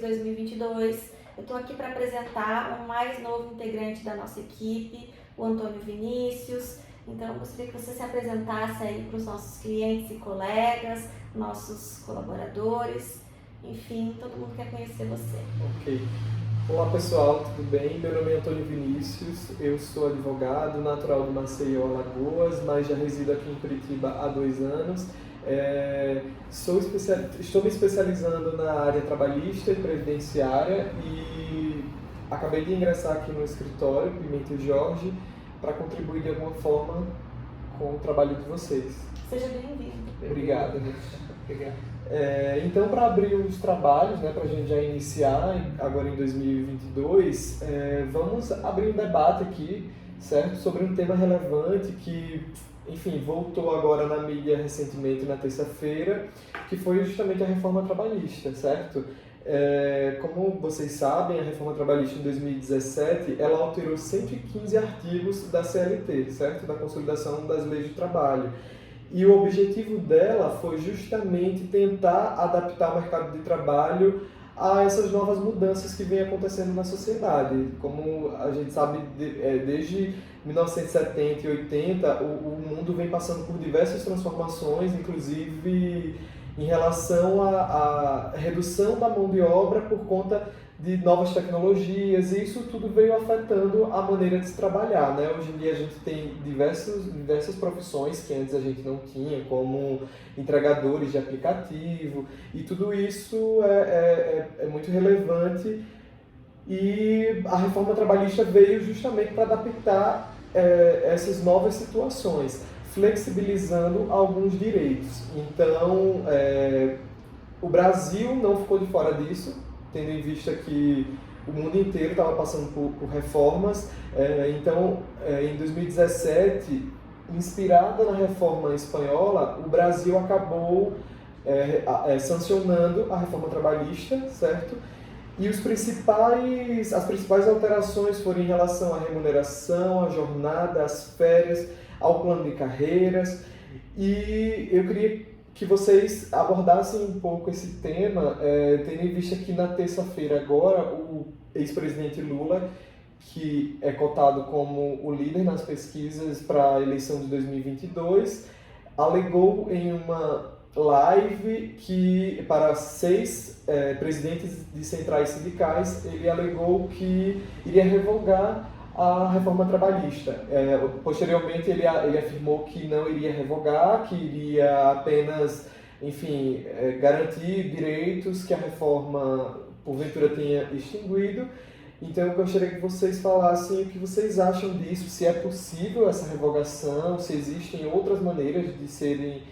2022. Eu estou aqui para apresentar o mais novo integrante da nossa equipe, o Antônio Vinícius. Então, eu gostaria que você se apresentasse aí para os nossos clientes e colegas, nossos colaboradores, enfim, todo mundo quer conhecer você. Ok. Olá pessoal, tudo bem? Meu nome é Antônio Vinícius, eu sou advogado natural de Maceió, Alagoas, mas já resido aqui em Curitiba há 2 anos. Estou me especializando na área trabalhista e previdenciária e acabei de ingressar aqui no escritório Pimenta e Jorge para contribuir de alguma forma com o trabalho de vocês. Seja bem-vindo. Obrigado. Obrigado. Então, para abrir os trabalhos, né, para a gente já iniciar agora em 2022, vamos abrir um debate aqui, certo? Sobre um tema relevante que, enfim, voltou agora na mídia recentemente, na terça-feira, que foi justamente a reforma trabalhista, certo? Como vocês sabem, a reforma trabalhista em 2017, ela alterou 115 artigos da CLT, certo? Da Consolidação das Leis de Trabalho. E o objetivo dela foi justamente tentar adaptar o mercado de trabalho a essas novas mudanças que vêm acontecendo na sociedade. Como a gente sabe, desde 1970 e 80, o mundo vem passando por diversas transformações, inclusive em relação à redução da mão de obra por conta de novas tecnologias, e isso tudo veio afetando a maneira de se trabalhar, né? Hoje em dia a gente tem diversas profissões que antes a gente não tinha, como entregadores de aplicativo, e tudo isso é muito relevante, e a reforma trabalhista veio justamente para adaptar essas novas situações, flexibilizando alguns direitos. Então, o Brasil não ficou de fora disso, tendo em vista que o mundo inteiro estava passando por reformas. Então, em 2017, inspirada na reforma espanhola, o Brasil acabou sancionando a reforma trabalhista, certo? E as principais alterações foram em relação à remuneração, à jornada, às férias, ao plano de carreiras. E eu queria que vocês abordassem um pouco esse tema, tendo em vista que na terça-feira agora, o ex-presidente Lula, que é cotado como o líder nas pesquisas para a eleição de 2022, alegou em uma live que, para 6 presidentes de centrais sindicais, ele alegou que iria revogar a reforma trabalhista. Posteriormente, ele afirmou que não iria revogar, que iria apenas, enfim, garantir direitos que a reforma, porventura, tenha extinguido. Então, eu gostaria que vocês falassem o que vocês acham disso, se é possível essa revogação, se existem outras maneiras de ser,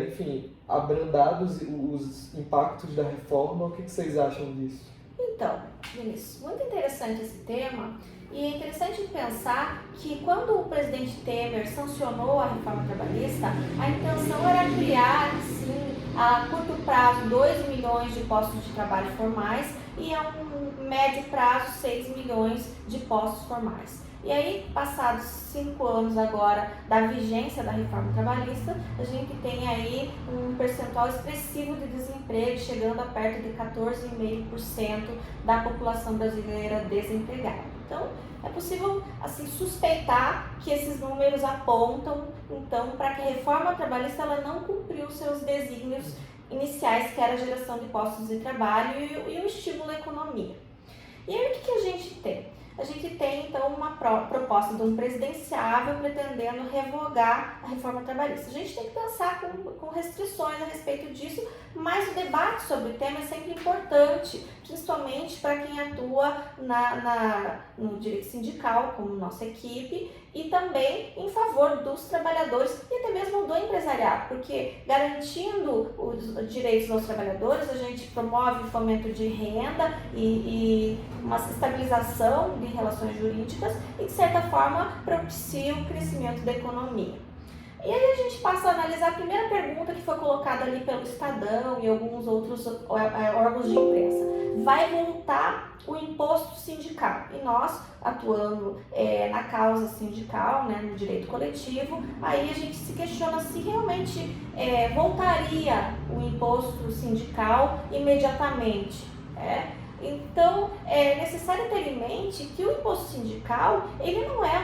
enfim, abrandados os impactos da reforma. O que vocês acham disso? Então, Vinícius, muito interessante esse tema, e é interessante pensar que quando o presidente Temer sancionou a reforma trabalhista, a intenção era criar, sim, a curto prazo 2 milhões de postos de trabalho formais e a um médio prazo 6 milhões de postos formais. E aí, passados 5 anos agora da vigência da reforma trabalhista, a gente tem aí um percentual expressivo de desemprego, chegando a perto de 14,5% da população brasileira desempregada. Então, é possível assim suspeitar que esses números apontam, então, para que a reforma trabalhista ela não cumpriu seus desígnios iniciais, que era a geração de postos de trabalho e o estímulo à economia. E aí, o que a gente tem? A gente tem, então, uma proposta de um presidenciável pretendendo revogar a reforma trabalhista. A gente tem que pensar com restrições a respeito disso, mas o debate sobre o tema é sempre importante, principalmente para quem atua no direito sindical, como nossa equipe, e também em favor dos trabalhadores e até mesmo do empresariado, porque garantindo os direitos dos trabalhadores, a gente promove o fomento de renda e uma estabilização de relações jurídicas e, de certa forma, propicia o crescimento da economia. E aí a gente passa a analisar a primeira pergunta que foi colocada ali pelo Estadão e alguns outros órgãos de imprensa. Vai voltar o imposto sindical? E nós, atuando na causa sindical, né, no direito coletivo, aí a gente se questiona se realmente voltaria o imposto sindical imediatamente. Então, é necessário ter em mente que o imposto sindical, ele não é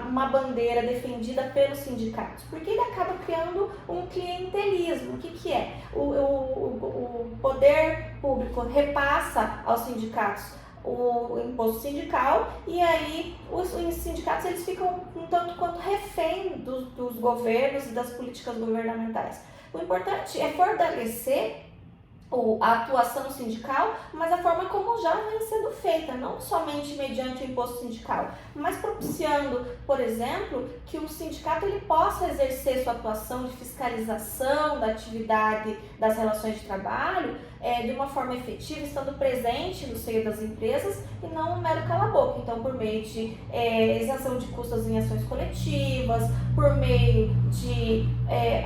uma bandeira defendida pelos sindicatos, porque ele acaba criando um clientelismo. O que é? O poder público repassa aos sindicatos o imposto sindical e aí os sindicatos eles ficam um tanto quanto refém dos governos e das políticas governamentais. O importante é fortalecer a atuação sindical, mas a forma como já vem sendo feita, não somente mediante o imposto sindical, mas propiciando, por exemplo, que o sindicato ele possa exercer sua atuação de fiscalização da atividade das relações de trabalho de uma forma efetiva, estando presente no seio das empresas e não um mero cala-boca. Então, por meio de isenção de custos em ações coletivas, por meio de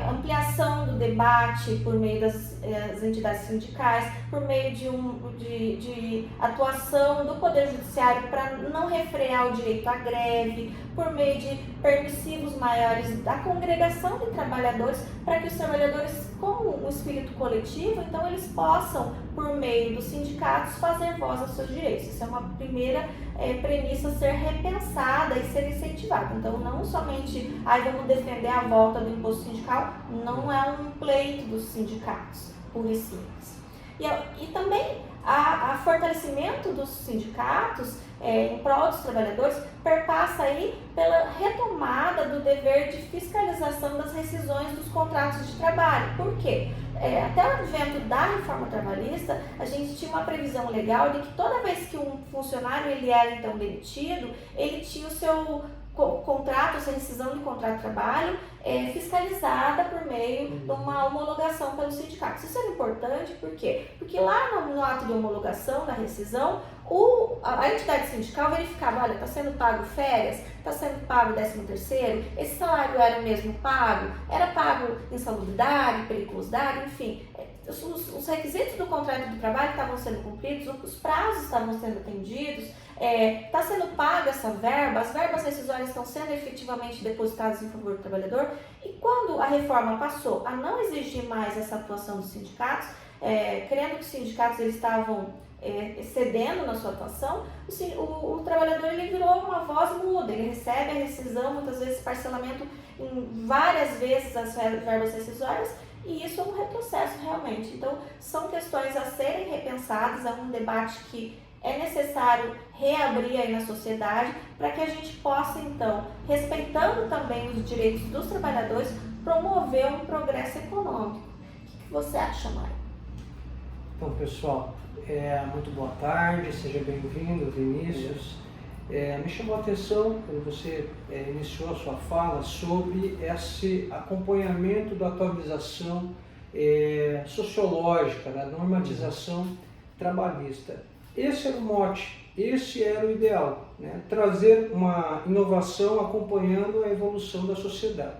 ampliação do debate, por meio das entidades sindicais, por meio de atuação do Poder Judiciário para não refrear o direito à greve, por meio de permissivos maiores da congregação de trabalhadores, para que os trabalhadores, como um espírito coletivo, então eles possam, por meio dos sindicatos, fazer voz aos seus direitos. Isso é uma primeira premissa a ser repensada e ser incentivada. Então, não somente vamos defender a volta do imposto sindical, não é um pleito dos sindicatos, puro e simples. E também a fortalecimento dos sindicatos em prol dos trabalhadores perpassa aí pela retomada do dever de fiscalização das rescisões dos contratos de trabalho. Por quê? Até o advento da reforma trabalhista, a gente tinha uma previsão legal de que toda vez que um funcionário ele era então demitido, ele tinha o seu contrato, essa rescisão de contrato de trabalho fiscalizada por meio de uma homologação pelos sindicatos. Isso era importante, por quê? Porque lá no ato de homologação da rescisão, a entidade sindical verificava, olha, está sendo pago férias, está sendo pago 13º, esse salário era o mesmo pago, era pago insalubridade, periculosidade, enfim, os requisitos do contrato de trabalho estavam sendo cumpridos, os prazos estavam sendo atendidos, está sendo paga essa verba, as verbas rescisórias estão sendo efetivamente depositadas em favor do trabalhador. E quando a reforma passou a não exigir mais essa atuação dos sindicatos, crendo que os sindicatos eles estavam cedendo na sua atuação, o trabalhador ele virou uma voz muda, ele recebe a rescisão, muitas vezes parcelamento em várias vezes as verbas rescisórias, e isso é um retrocesso realmente. Então, são questões a serem repensadas, é um debate que é necessário reabrir aí na sociedade para que a gente possa, então, respeitando também os direitos dos trabalhadores, promover um progresso econômico. O que você acha, Mário? Então, pessoal, muito boa tarde, seja bem-vindo, Vinícius. Me chamou a atenção quando você iniciou a sua fala sobre esse acompanhamento da atualização sociológica, da normatização trabalhista. Esse era o mote, esse era o ideal, né? Trazer uma inovação acompanhando a evolução da sociedade.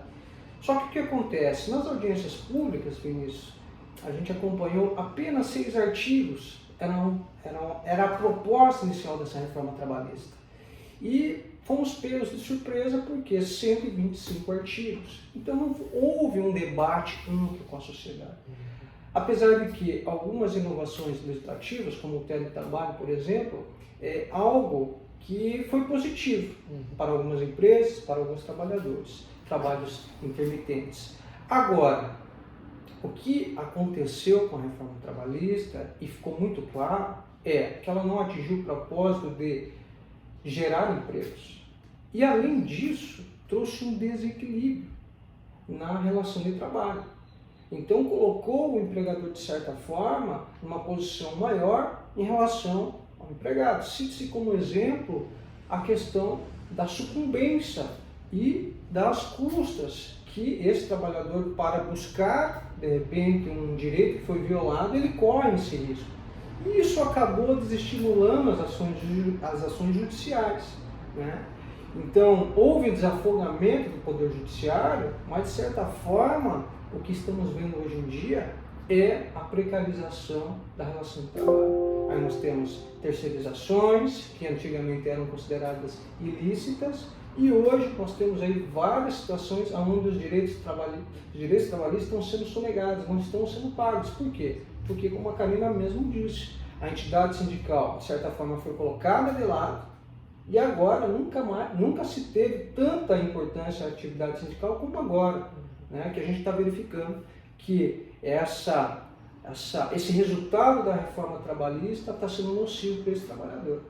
Só que o que acontece? Nas audiências públicas, Vinícius, a gente acompanhou apenas 6 artigos, era a proposta inicial dessa reforma trabalhista. E fomos pegos de surpresa porque 125 artigos. Então não houve um debate amplo com a sociedade. Apesar de que algumas inovações legislativas, como o teletrabalho, por exemplo, é algo que foi positivo para algumas empresas, para alguns trabalhadores, trabalhos intermitentes. Agora, o que aconteceu com a reforma trabalhista, e ficou muito claro, é que ela não atingiu o propósito de gerar empregos. E, além disso, trouxe um desequilíbrio na relação de trabalho. Então, colocou o empregador, de certa forma, numa posição maior em relação ao empregado. Cite-se como exemplo a questão da sucumbência e das custas que esse trabalhador, para buscar, de repente, um direito que foi violado, ele corre esse risco. E isso acabou desestimulando as ações judiciais, né? Então, houve desafogamento do Poder Judiciário, mas, de certa forma, o que estamos vendo hoje em dia é a precarização da relação de trabalho. Aí nós temos terceirizações, que antigamente eram consideradas ilícitas, e hoje nós temos aí várias situações onde os direitos trabalhistas estão sendo sonegados, não estão sendo pagos. Por quê? Porque, como a Karina mesmo disse, a entidade sindical, de certa forma, foi colocada de lado e agora nunca se teve tanta importância a atividade sindical como agora, né? Que a gente está verificando que esse resultado da reforma trabalhista está sendo nocivo para esse trabalhador.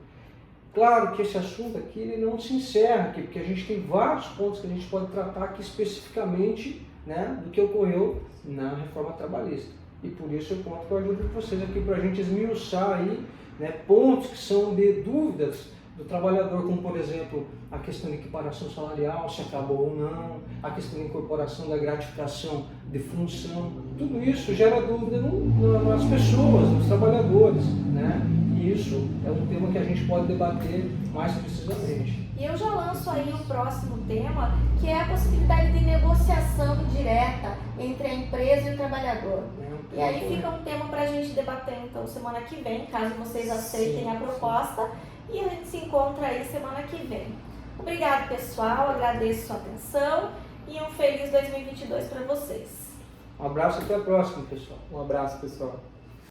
Claro que esse assunto aqui ele não se encerra aqui, porque a gente tem vários pontos que a gente pode tratar aqui especificamente, né, do que ocorreu na reforma trabalhista. E por isso eu conto com a ajuda de vocês aqui para a gente esmiuçar aí, né, pontos que são de dúvidas do trabalhador, como por exemplo a questão de equiparação salarial, se acabou ou não, a questão da incorporação da gratificação de função, tudo isso gera dúvida nas pessoas, nos trabalhadores, né? E isso é um tema que a gente pode debater mais precisamente. E eu já lanço aí o próximo tema, que é a possibilidade de negociação direta entre a empresa e o trabalhador. E aí fica um tema para a gente debater então semana que vem, caso vocês aceitem a proposta. E a gente se encontra aí semana que vem. Obrigado, pessoal. Agradeço sua atenção e um feliz 2022 para vocês. Um abraço, até a próxima, pessoal. Um abraço, pessoal.